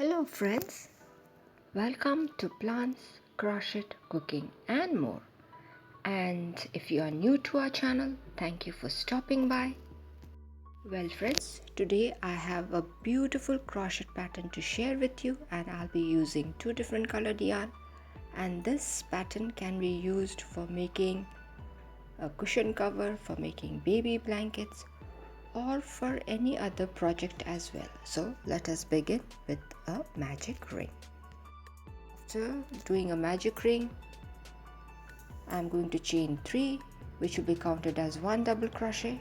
Hello friends, welcome to Plants, Crochet, Cooking and more. And if you are new to our channel, thank you for stopping by. Well friends, today I have a beautiful crochet pattern to share with you, and I'll be using two different colored yarn, and this pattern can be used for making a cushion cover, for making baby blankets, or for any other project as well. So let us begin with a magic ring. After doing a magic ring, I'm going to chain 3, which will be counted as 1 double crochet,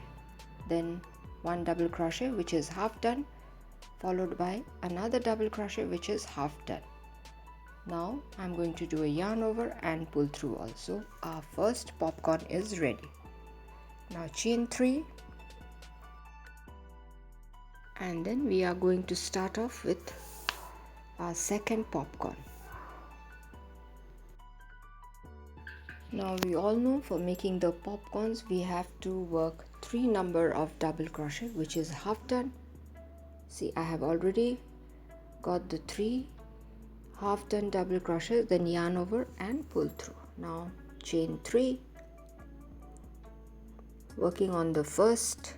then 1 double crochet which is half done, followed by another double crochet which is half done. Now I'm going to do a yarn over and pull through also. Our first popcorn is ready. Now chain 3, and then we are going to start off with our second popcorn. Now we all know for making the popcorns we have to work 3 number of double crochet, which is half done. See, I have already got the 3 half done double crochets, then yarn over and pull through. Now chain 3, working on the first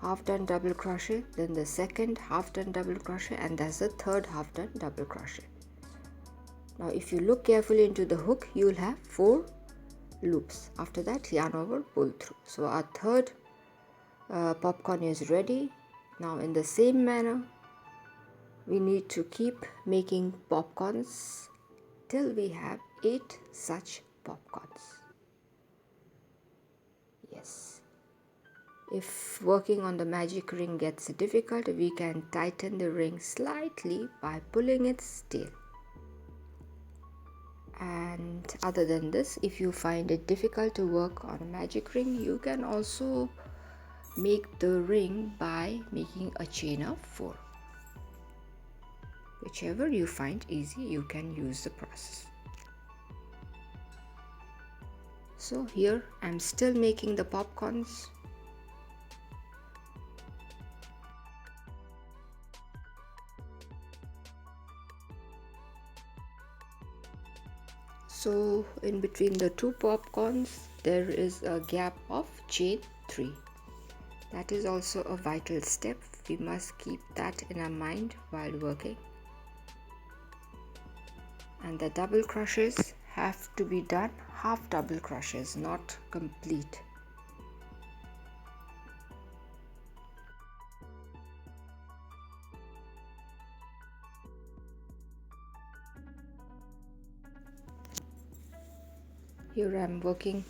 half done double crochet, then the second half done double crochet, and that's the third half done double crochet. Now if you look carefully into the hook, you will have 4 loops. After that, yarn over, pull through. So our third popcorn is ready. Now in the same manner, we need to keep making popcorns till we have 8 such popcorns. Yes. If working on the magic ring gets difficult, we can tighten the ring slightly by pulling its tail. And other than this, if you find it difficult to work on a magic ring, you can also make the ring by making a chain of 4. Whichever you find easy, you can use the process. So here I'm still making the popcorns. So in between the 2 popcorns there is a gap of chain 3. That is also a vital step. We must keep that in our mind while working. And the double crochets have to be done half double crochets, not complete. Here I am working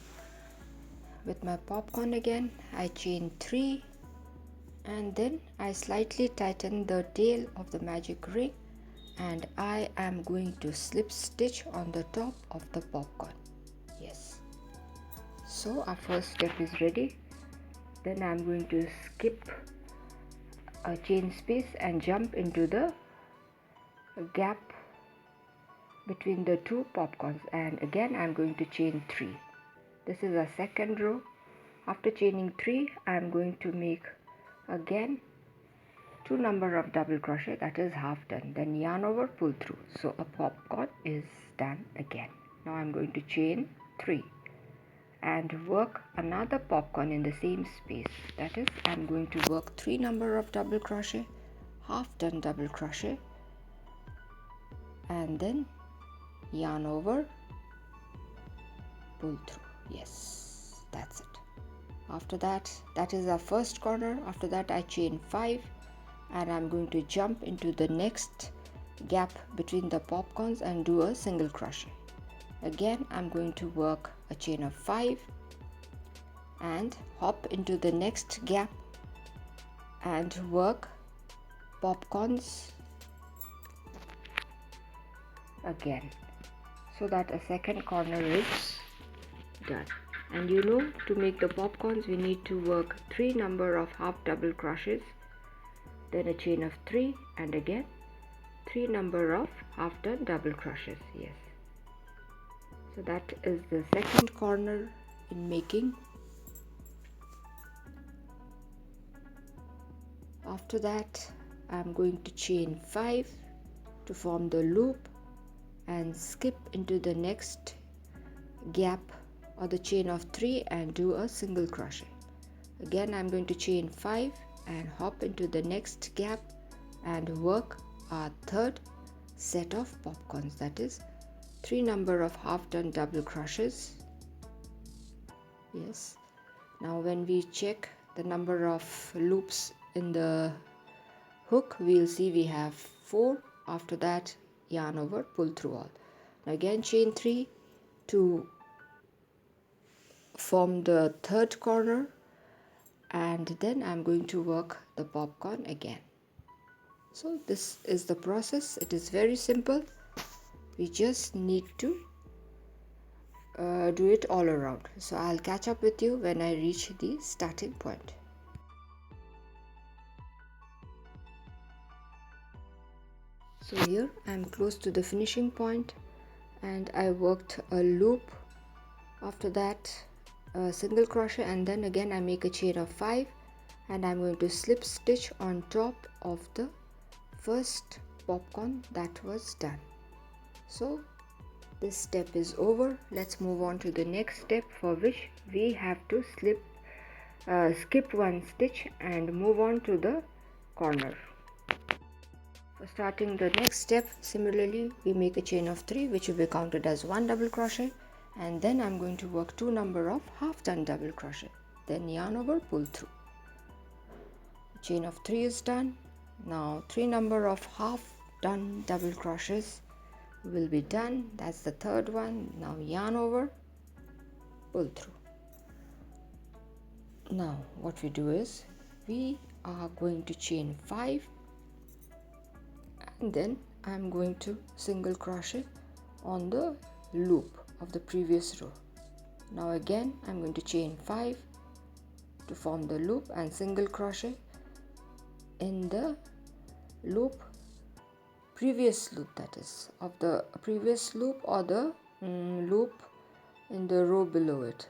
with my popcorn again. I chain 3 and then I slightly tighten the tail of the magic ring, and I am going to slip stitch on the top of the popcorn. Yes. So our first step is ready. Then I am going to skip a chain space and jump into the gap between the 2 popcorns, and again I am going to chain 3. This is a second row. After chaining 3, I am going to make again 2 number of double crochet, that is half done, then yarn over, pull through. So a popcorn is done again. Now I am going to chain 3 and work another popcorn in the same space. That is, I am going to work 3 number of double crochet, half done double crochet, and then yarn over, pull through. Yes, that's it. After that, that is our first corner. After that I chain 5 and I'm going to jump into the next gap between the popcorns and do a single crochet. Again I'm going to work a chain of 5 and hop into the next gap and work popcorns again, so that a second corner is done. And you know, to make the popcorns we need to work 3 number of half double crochets, then a chain of 3, and again 3 number of half done double crochets. Yes, so that is the second corner in making. After that I'm going to chain 5 to form the loop and skip into the next gap or the chain of 3 and do a single crochet. Again I'm going to chain 5 and hop into the next gap and work our third set of popcorns, that is 3 number of half done double crochets. Yes, now when we check the number of loops in the hook, we'll see we have 4. After that, yarn over, pull through all. Now again chain 3 to form the third corner, and then I'm going to work the popcorn again. So this is the process. It is very simple. We just need to do it all around. So I'll catch up with you when I reach the starting point. So here I'm close to the finishing point and I worked a loop. After that a single crochet, and then again I make a chain of 5 and I'm going to slip stitch on top of the first popcorn that was done. So this step is over. Let's move on to the next step, for which we have to skip one stitch and move on to the corner. For starting the next step, similarly we make a chain of 3 which will be counted as 1 double crochet, and then I'm going to work 2 number of half done double crochet, then yarn over, pull through. Chain of 3 is done. Now 3 number of half done double crochets will be done. That's the third one. Now yarn over, pull through. Now what we do is we are going to chain 5 and then I'm going to single crochet on the loop of the previous row. Now again I'm going to chain 5 to form the loop and single crochet in the previous loop, that is of the previous loop or the loop in the row below it.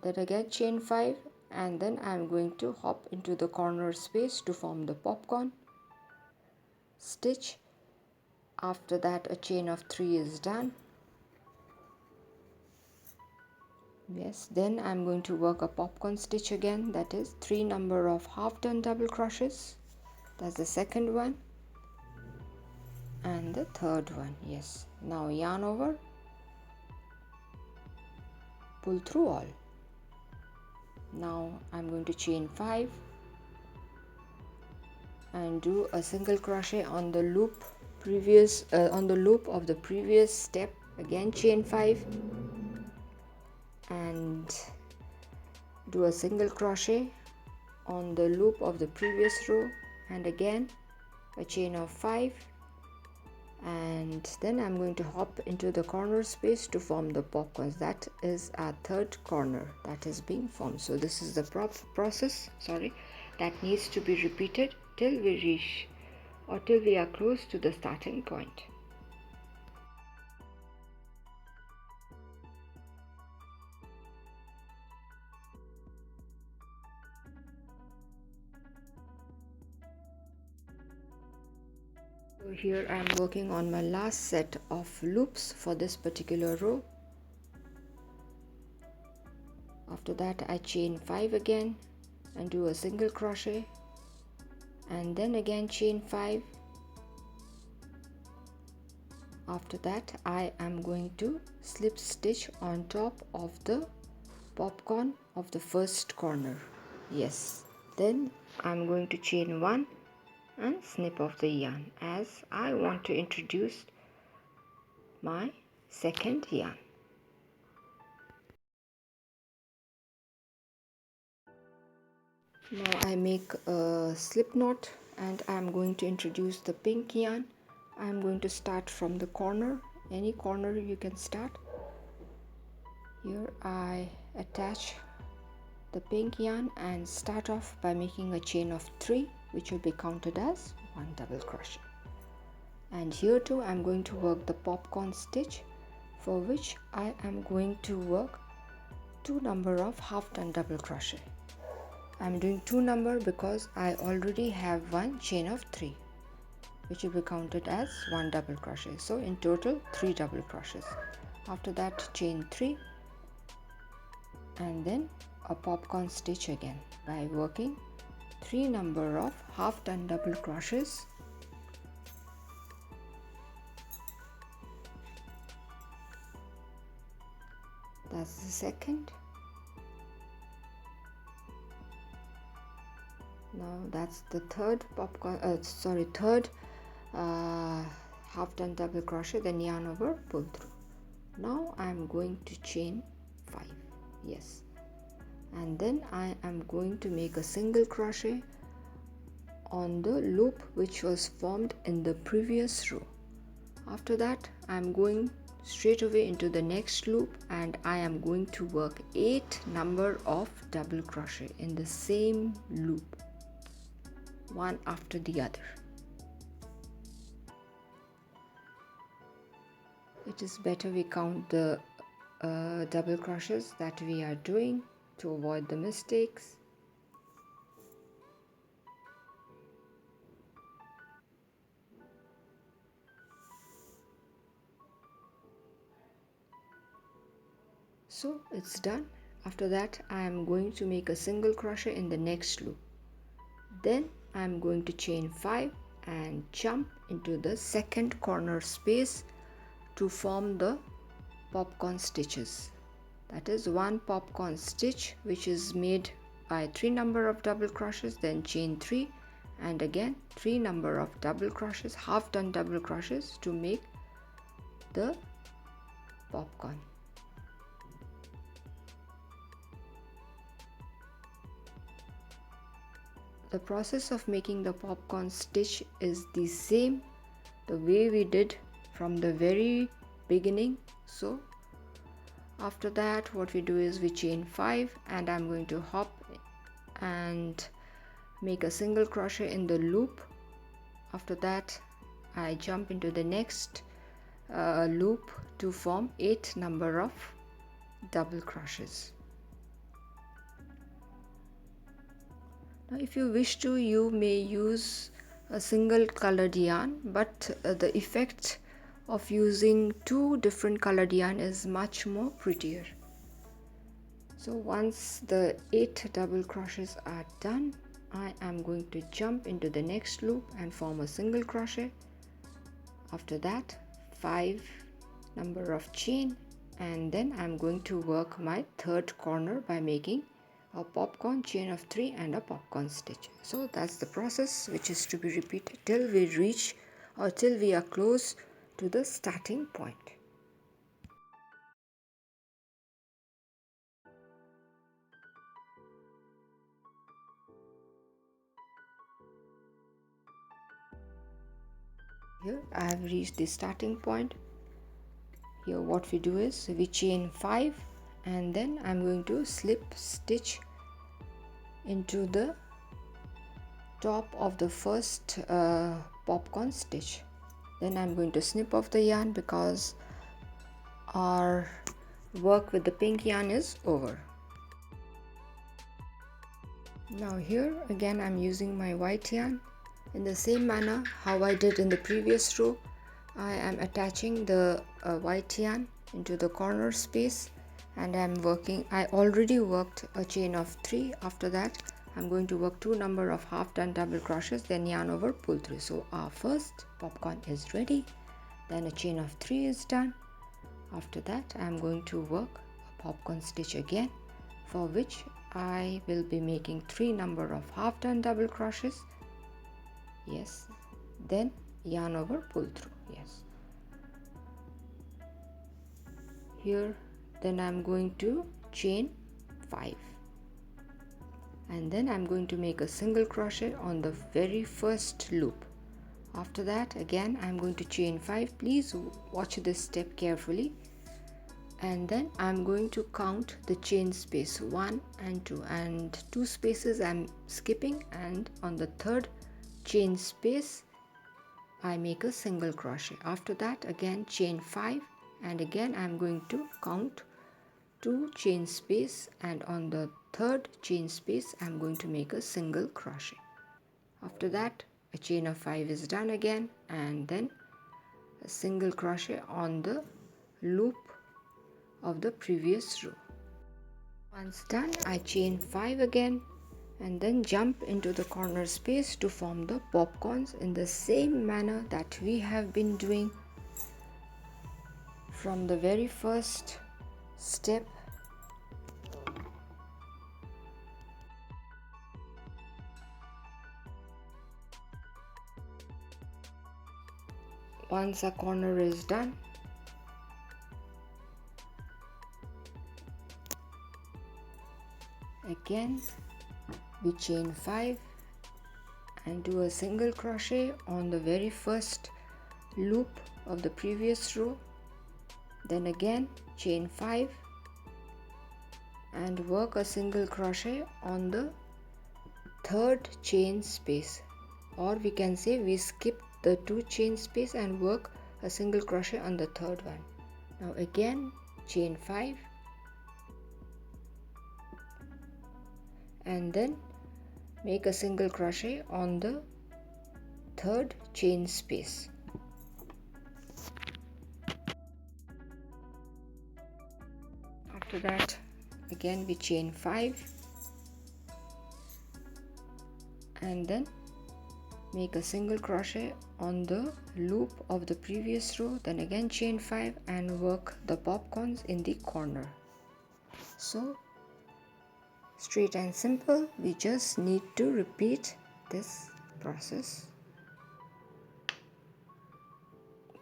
Then again chain 5 and then I'm going to hop into the corner space to form the popcorn stitch. After that a chain of 3 is done. Yes, then I'm going to work a popcorn stitch again, that is 3 number of half done double crochets. That's the second one and the third one. Yes, now yarn over, pull through all. Now I'm going to chain 5 and do a single crochet on the loop of the previous step. Again chain 5 and do a single crochet on the loop of the previous row, and again a chain of 5, and then I'm going to hop into the corner space to form the popcorns. That is our third corner that is being formed. So this is the process that needs to be repeated till we reach or till we are close to the starting point. So here I am working on my last set of loops for this particular row. After that I chain 5 again and do a single crochet, and then again chain 5. After that I am going to slip stitch on top of the popcorn of the first corner. Yes, then I'm going to chain 1 and snip off the yarn, as I want to introduce my second yarn. Now I make a slip knot and I'm going to introduce the pink yarn. I'm going to start from the corner, any corner you can start. Here I attach the pink yarn and start off by making a chain of 3, which will be counted as 1 double crochet. And here too I'm going to work the popcorn stitch, for which I am going to work 2 number of half done double crochet. I'm doing 2 number because I already have one chain of 3. which will be counted as 1 double crochet. So in total 3 double crochets. After that chain 3 and then a popcorn stitch again by working 3 number of half done double crochets. That's the second. Now that's the third third half done double crochet, then yarn over, pull through. Now I'm going to chain 5, yes, and then I am going to make a single crochet on the loop which was formed in the previous row. After that I'm going straight away into the next loop and I am going to work 8 number of double crochet in the same loop, one after the other. It is better we count the double crochets that we are doing to avoid the mistakes. So it's done. After that I am going to make a single crochet in the next loop. Then I am going to chain 5 and jump into the second corner space to form the popcorn stitches. That is one popcorn stitch which is made by 3 number of double crochets, then chain 3 and again 3 number of double crochets, half done double crochets to make the popcorn. The process of making the popcorn stitch is the same the way we did from the very beginning. So after that what we do is we chain 5 and I'm going to hop and make a single crochet in the loop. After that I jump into the next loop to form 8 number of double crochets. Now if you wish to, you may use a single colored yarn, but the effect of using 2 different colored yarn is much more prettier. So once the 8 double crochets are done, I am going to jump into the next loop and form a single crochet. After that 5 number of chain and then I'm going to work my third corner by making a popcorn chain of 3 and a popcorn stitch. So that's the process which is to be repeated till we reach or till we are close to the starting point. Here I have reached the starting point. Here what we do is we chain 5 and then I'm going to slip stitch into the top of the first popcorn stitch. Then I'm going to snip off the yarn because our work with the pink yarn is over. Now here again I'm using my white yarn. In the same manner how I did in the previous row, I am attaching the white yarn into the corner space and I already worked a chain of 3. After that I'm going to work 2 number of half done double crochets, then yarn over, pull through. So our first popcorn is ready, then a chain of 3 is done. After that I'm going to work a popcorn stitch again, for which I will be making 3 number of half done double crochets, yes, then yarn over, pull through, yes. Here then I'm going to chain 5 and then I'm going to make a single crochet on the very first loop. After that again I'm going to chain 5. Please watch this step carefully, and then I'm going to count the chain space 1 and 2, and 2 spaces I'm skipping, and on the third chain space I make a single crochet. After that again chain 5 and again I'm going to count 2 chain space, and on the third chain space I'm going to make a single crochet. After that a chain of 5 is done again, and then a single crochet on the loop of the previous row. Once done, I chain 5 again and then jump into the corner space to form the popcorns in the same manner that we have been doing from the very first step. Once a corner is done, again we chain 5 and do a single crochet on the very first loop of the previous row. Then again chain 5 and work a single crochet on the third chain space, or we can say we skip the 2 chain space and work a single crochet on the third one. Now again chain 5 and then make a single crochet on the third chain space. After that again we chain 5 and then make a single crochet on the loop of the previous row, then again chain 5 and work the popcorns in the corner. So straight and simple, we just need to repeat this process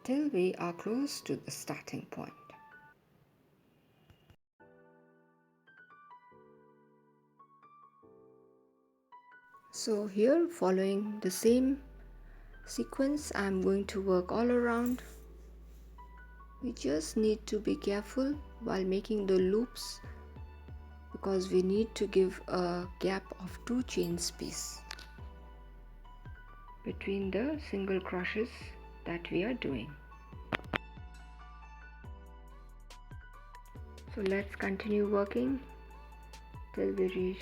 till we are close to the starting point. So here, following the same sequence, I am going to work all around. We just need to be careful while making the loops because we need to give a gap of 2 chain space between the single crochets that we are doing. So let's continue working till we reach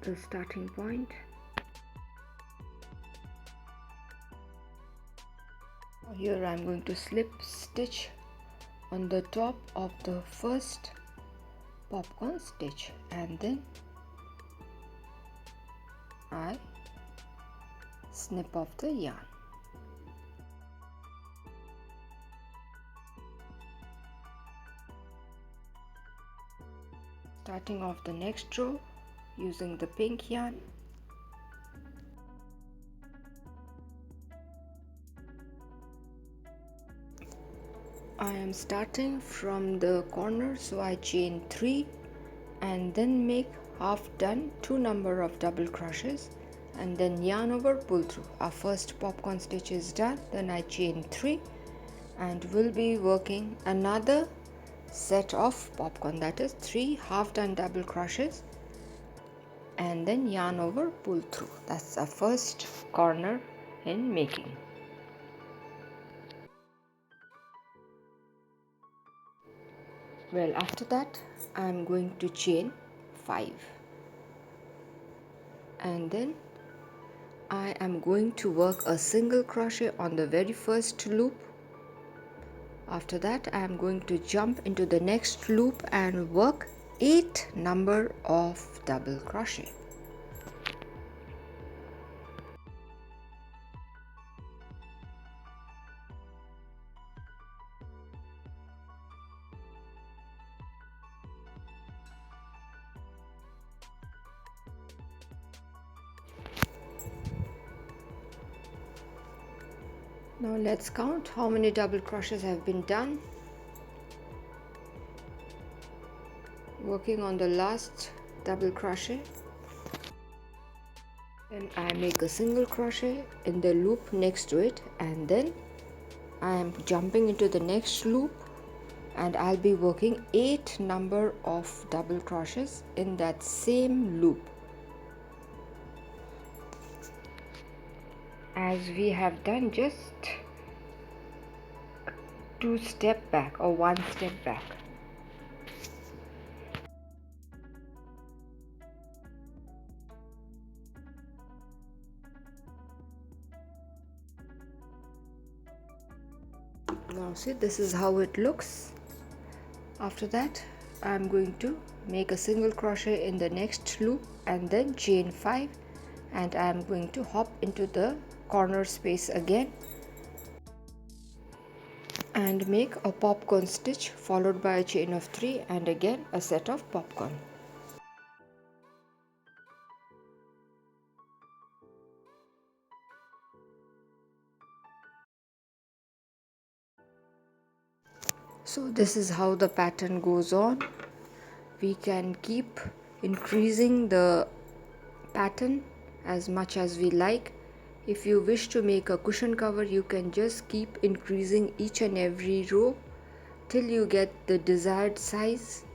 the starting point. Here I am going to slip stitch on the top of the first popcorn stitch and then I snip off the yarn. Starting off the next row using the pink yarn, I am starting from the corner, so I chain 3 and then make half done 2 number of double crochets and then yarn over, pull through. Our first popcorn stitch is done, then I chain 3 and will be working another set of popcorn, that is 3 half done double crochets and then yarn over, pull through. That's our first corner in making. Well, after that I am going to chain 5 and then I am going to work a single crochet on the very first loop. After that I am going to jump into the next loop and work 8 number of double crochet. Now let's count how many double crochets have been done. Working on the last double crochet, then I make a single crochet in the loop next to it and then I am jumping into the next loop and I'll be working 8 number of double crochets in that same loop. As we have done just 2 step back or 1 step back. Now see, this is how it looks. After that, I'm going to make a single crochet in the next loop and then chain 5, and I'm going to hop into the corner space again and make a popcorn stitch followed by a chain of 3 and again a set of popcorn. So this is how the pattern goes on. We can keep increasing the pattern as much as we like. If you wish to make a cushion cover, you can just keep increasing each and every row till you get the desired size.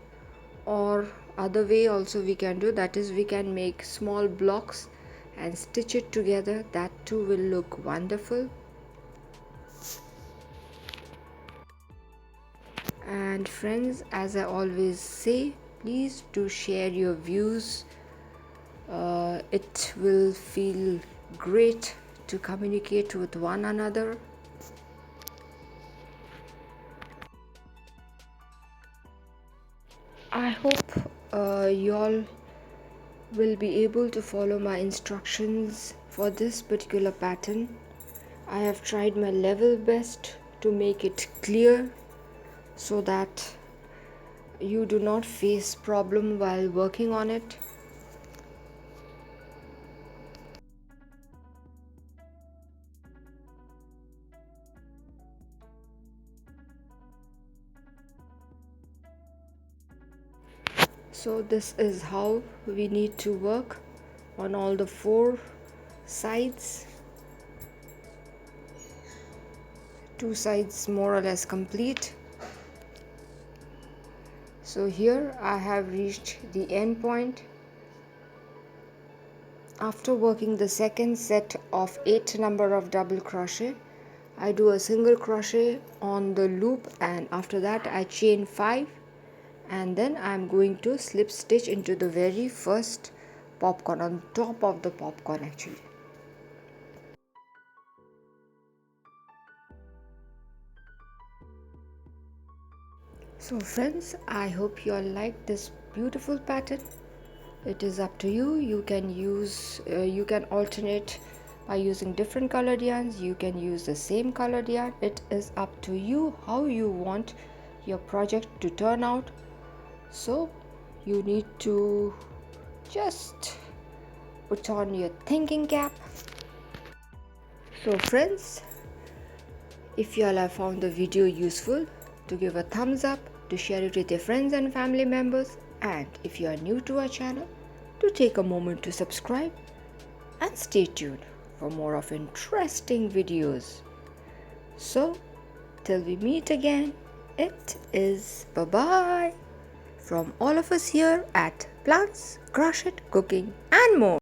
Or other way also we can do, that is, we can make small blocks and stitch it together. That too will look wonderful. And friends, as I always say, please do share your views. It will feel great to communicate with one another. I hope you all will be able to follow my instructions for this particular pattern. I have tried my level best to make it clear so that you do not face problem while working on it. So this is how we need to work on all the 4 sides. 2 sides more or less complete. So here I have reached the end point. After working the second set of 8 number of double crochet, I do a single crochet on the loop, and after that I chain 5, and then I'm going to slip stitch into the very first popcorn, on top of the popcorn actually. So friends, I hope you all like this beautiful pattern. It is up to you. You can alternate by using different colored yarns. You can use the same colored yarn. It is up to you how you want your project to turn out. So you need to just put on your thinking cap. So friends, if you all have found the video useful, to give a thumbs up, to share it with your friends and family members, and if you are new to our channel, to take a moment to subscribe and stay tuned for more of interesting videos. So till we meet again, it is bye-bye from all of us here at Plants, Crochet, Cooking and More.